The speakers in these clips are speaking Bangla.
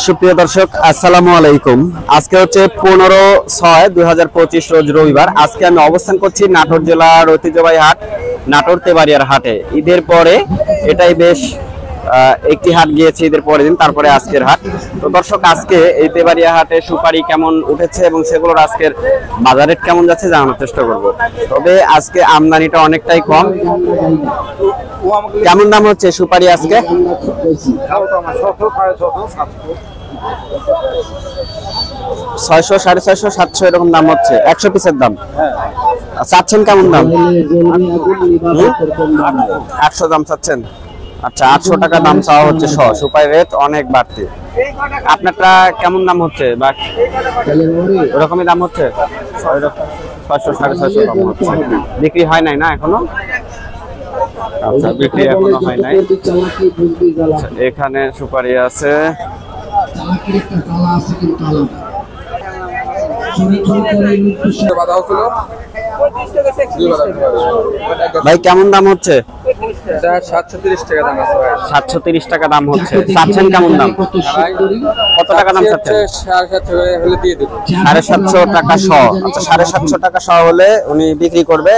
সুপ্রিয় দর্শক, আসসালামু আলাইকুম। আজকে হচ্ছে 15/6/2025 রোজ রবিবার। আজকে আমি অবস্থান করছি নাটোর জেলার ঐতিহ্যবাহী হাট নাটোর তেবাড়িয়ার হাটে। ঈদের পরে এটাই বেশ একটি হাট গিয়েছে ঈদের পরের দিন, তারপরে আজকের হাট। তো দর্শক, আজকে এই তেবাড়িয়া হাটে সুপারি কেমন উঠেছে এবং সেগুলোর আজকের বাজার রেট কেমন যাচ্ছে জানানোর চেষ্টা করব। তবে আজকে আমদানিটা অনেকটাই কম। কেমন দাম হচ্ছে সুপারি আজকে? 600, 650, 700 এরকম দাম হচ্ছে 100 পিসের দাম। চাচ্ছেন কেমন দাম? 800 দাম চাচ্ছেন। আচ্ছা, 800 টাকা দাম চাওয়া হচ্ছে। সুপারি রেট অনেক বাড়তি। আপনারটা কেমন দাম হচ্ছে? বা ওরকমই দাম হচ্ছে 600, 650 দাম হচ্ছে। বিক্রি হয় নাই না এখনো? আচ্ছা, বিক্রি এখনো হয় নাই। এখানে সুপারি আছে। ভাই কেমন দাম হচ্ছে? 730 টাকা দাম আছে ভাই। 730 টাকা দাম হচ্ছে। চাচ্ছেন কেমন দাম? কত টাকা দাম চাচ্ছেন? 750 হলে দিয়ে দেব। 750 টাকা শ। আচ্ছা, 750 টাকা শ হলে উনি বিক্রি করবে।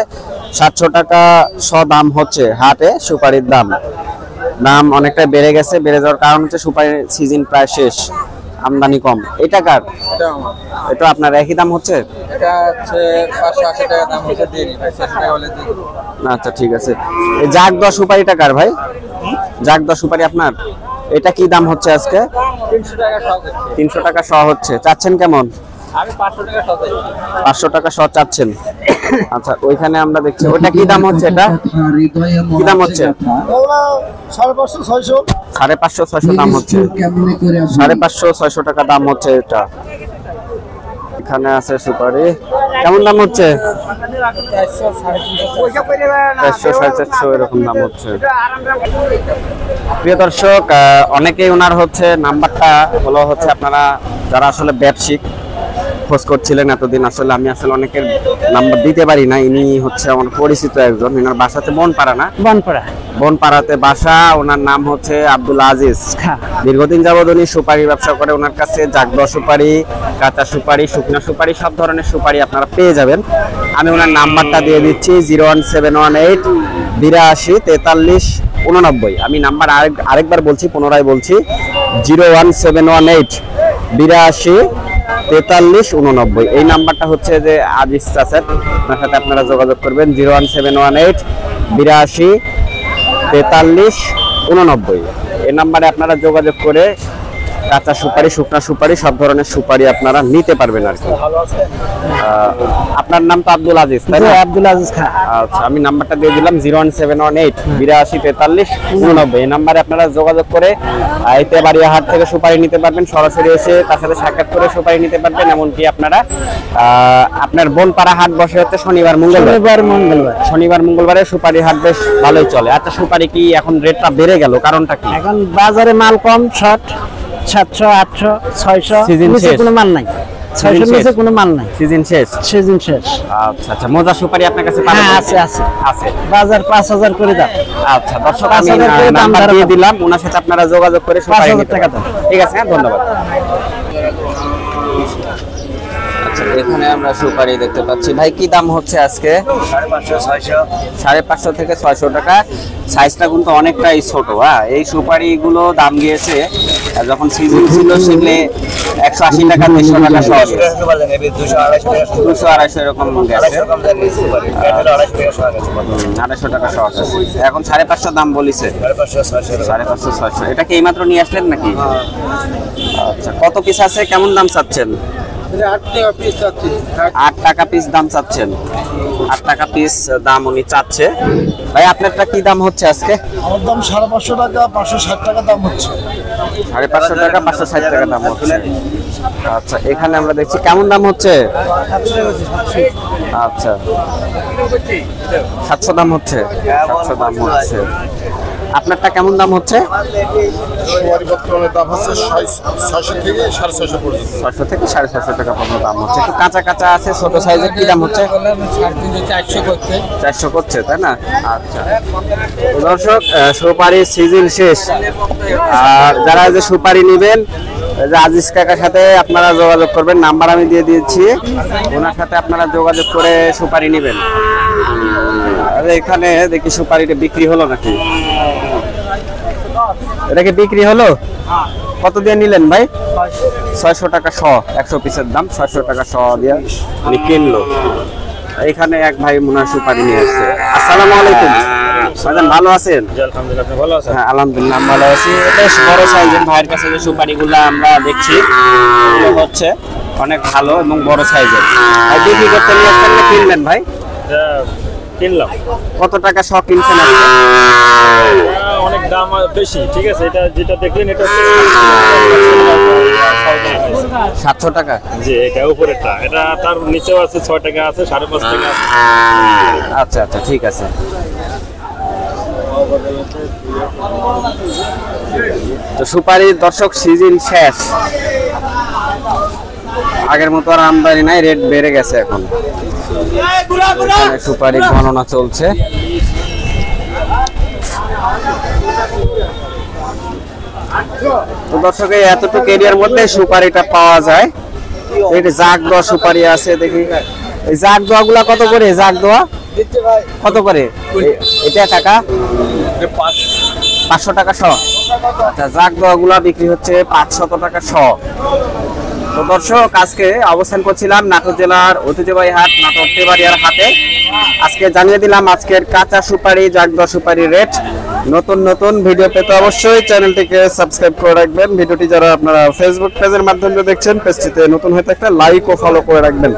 700 টাকা শ দাম হচ্ছে হাটে সুপারির দাম। দাম অনেকটা বেড়ে গেছে। বেড়ে যাওয়ার কারণ হচ্ছে সুপারির সিজন প্রায় শেষ, আমদানি কম। এটা কার? এটা আপনার একই দাম হচ্ছে? এটা হচ্ছে 580 টাকা দাম হচ্ছে, দিয়ে দিই ভাই। 700 টাকা হলে দিয়ে দেব। আচ্ছা, ঠিক আছে। এই জাগ 10 সুপারিটা কার ভাই? জাগ 10 সুপারি আপনার? এটা কি দাম হচ্ছে আজকে? 300 টাকা সহ। 300 টাকা শ হচ্ছে। চাচ্ছেন কেমন? আমি 500 টাকা সহ চাই। 500 টাকা শ চাচ্ছেন। আচ্ছা, ওইখানে আমরা দেখছি ওটা কি দাম হচ্ছে? এটা কি দাম হচ্ছে? 550, 600। 550, 600 দাম হচ্ছে। 550, 600 টাকা দাম হচ্ছে এটা। এখানে আছে সুপারি। কেমন দাম হচ্ছে? 400, 450 এরকম দাম হচ্ছে। প্রিয় দর্শক, অনেকেই ওনার হচ্ছে নাম্বারটা হলো হচ্ছে আপনারা যারা আসলে ব্যবসায়িক খোঁজ করছিলেন এতদিন, আসলে আমি আসলে অনেকের নাম্বার দিতে পারি না। ইনি হচ্ছে আমার পরিচিত একজন। এনার বাসাতে বনপাড়া না? বনপাড়াতে বাসা। ওনার নাম হচ্ছে আব্দুল আজিজ। দীর্ঘদিন যাবত উনি সুপারি ব্যবসা করে। ওনার কাছে জাগদা সুপারি, কাঁচা সুপারি, শুকনা সুপারি, সব ধরনের সুপারি আপনারা পেয়ে যাবেন। আমি ওনার নাম্বারটা দিয়ে দিচ্ছি 01718 82 43 89। আমি নাম্বার আরেকবার বলছি, পুনরায় বলছি 01718 82 43 89। এই নাম্বারটা হচ্ছে যে আজিজ চাচার, আপনার সাথে আপনারা যোগাযোগ করবেন 01718 82 43 89। এই নাম্বারে আপনারা যোগাযোগ করে কাঁচা সুপারি, শুকনা সুপারি, সব ধরনের সুপারি আপনারা নিতে পারবেন আর কি। আপনার নাম তো আব্দুল আজিজ, তাই না? আব্দুল আজিজ খান। আচ্ছা, আমি নাম্বারটা দিয়ে দিলাম 01718 82 43 89। এই নাম্বারে আপনারা যোগাযোগ করে তেবাড়িয়া হাট থেকে সুপারি নিতে পারবেন। সরাসরি এসে তার সাথে সাক্ষাৎ করে সুপারি নিতে পারবেন। এমনকি আপনারা আপনার বনপাড়া হাট বসে হচ্ছে শনিবার মঙ্গলবারে সুপারি হাট বেশ ভালোই চলে। আচ্ছা, সুপারি কি এখন রেটটা বেড়ে গেল? কারণটা কি? এখন বাজারে মাল কম। 700, 800, 600 সিজন শেষ, কোনো মাল নাই। 600 নিচে কোনো মাল নাই। সিজন শেষ। আচ্ছা আচ্ছা, মজা সুপারি আপনার কাছে পাবেন? হ্যাঁ, আছে। বাজার 5000 করে দাম। আচ্ছা দর্শক, আমি নাম্বার দিয়ে দিলাম, ওনার সাথে আপনারা যোগাযোগ করে সুপারি নিতে পারবেন। ঠিক আছে, হ্যাঁ, ধন্যবাদ। আচ্ছা, এখানে আমরা সুপারি দেখতে পাচ্ছি। ভাই কি দাম হচ্ছে আজকে? 550, 600। 550 থেকে 600 টাকা। সাইজটা কিন্তু অনেকটাই ছোট। এই সুপারি গুলো দাম গিয়েছে যখন সিজন ছিল সেগুলো 180 টাকা, 300 টাকা সহ, 200, 250 এরকম গেছে। 250 টাকা সহ আছে। এখন 550 দাম বলিছে। 550, 600। এটা কি এইমাত্র নিয়ে আসলেন নাকি? আচ্ছা, কত পিস আছে? কেমন দাম চাচ্ছেন? 8 টাকা পিস দাম চাচ্ছেন। 8 টাকা পিস দাম উনি চাচ্ছে। ভাই আপনারটা কি দাম হচ্ছে আজকে? আমার দাম 550 টাকা, 560 টাকা দাম হচ্ছে। 550 টাকা, 560 টাকা দাম হচ্ছে। আচ্ছা, এখানে আমরা দেখছি কেমন দাম হচ্ছে? আচ্ছা, 700 দাম হচ্ছে। 700 দাম হচ্ছে। আপনারটা কেমন দাম হচ্ছে? সুপারি বর্তমানে দাম হচ্ছে 600 থেকে 650 পর্যন্ত। 600 থেকে 750 টাকা পর্যন্ত দাম হচ্ছে। একটু কাঁচা কাঁচা আছে, ছোট সাইজের কি দাম হচ্ছে? 400 করছে। 400 করছে, তাই না? আচ্ছা তো দর্শক, সুপারির সিজন শেষ, আর যারা যে সুপারি নেবেন যে আজিজ কাকার সাথে আপনারা যোগাযোগ করবেন, নাম্বার আমি দিয়ে দিয়েছি, ওনার সাথে আপনারা যোগাযোগ করে সুপারি নেবেন। আর এখানে দেখি সুপারিটা বিক্রি হলো নাকি, এটা কি বিক্রি হলো? কত দিয়ে নিলেন ভাই? 600 টাকা শ, 100 পিসের দাম 600 টাকা শ দিয়ে উনি কিনলো। এখানে এক ভাই মনে সুপারি নিয়ে আসছে। আসসালামু আলাইকুম ভাইজান, ভালো আছেন? আলহামদুলিল্লাহ, আপনি ভালো আছেন? হ্যাঁ আলহামদুলিল্লাহ আমি ভালো আছি। বেশ বড় সাইজের ভাইয়ের কাছে যে সুপারিগুলো আমরা দেখছি এগুলো হচ্ছে অনেক ভালো এবং বড় সাইজের। ভাই বিক্রি করতে নিয়ে আসছেন না কিনলেন ভাই? কিনলাম। কত টাকা শ কিনছেন আজকে? অনেক দাম বেশি, ঠিক আছে। এটা যেটা দেখলেন এটা 700 টাকা। জি, এটা উপরেরটা, এটা তার নিচেও আছে 6 টাকা আছে, 5.5 টাকা আছে। আচ্ছা আচ্ছা ঠিক আছে। তো সুপারির দর্শক সিজন শেষ, আগের মতো আর আমদানি নাই, রেট বেড়ে গেছে এখন। এখানে সুপারি গণনা চলছে। তো দর্শক, এই এতটুকু এরিয়ার মধ্যে সুপারিটা পাওয়া যায়। এই জাগ দেওয়া সুপারি আছে, দেখি এই জাগ দেওয়া গুলা কত করে? জাগ দেওয়া কত করে? এটা টাকা 500 টাকা শ। আচ্ছা, জাগ দেওয়া গুলা বিক্রি হচ্ছে 500 টাকা শ। তো দর্শক, আজকে অবস্থান করছিলাম নাটোর জেলার ঐতিহ্যবাহী হাট নাটোর তেবাড়িয়ার হাটে। আজকে জানিয়ে দিলাম আজকের কাঁচা সুপারি, জাগ দেওয়া সুপারি রেট। নতুন নতুন ভিডিও পেতে অবশ্যই চ্যানেলটিকে সাবস্ক্রাইব করে রাখবেন। ভিডিওটি যারা আপনারা ফেসবুক পেজের মাধ্যমে দেখছেন, পেজটিতে নতুন হয়ে থাকলে লাইক ও ফলো করে রাখবেন।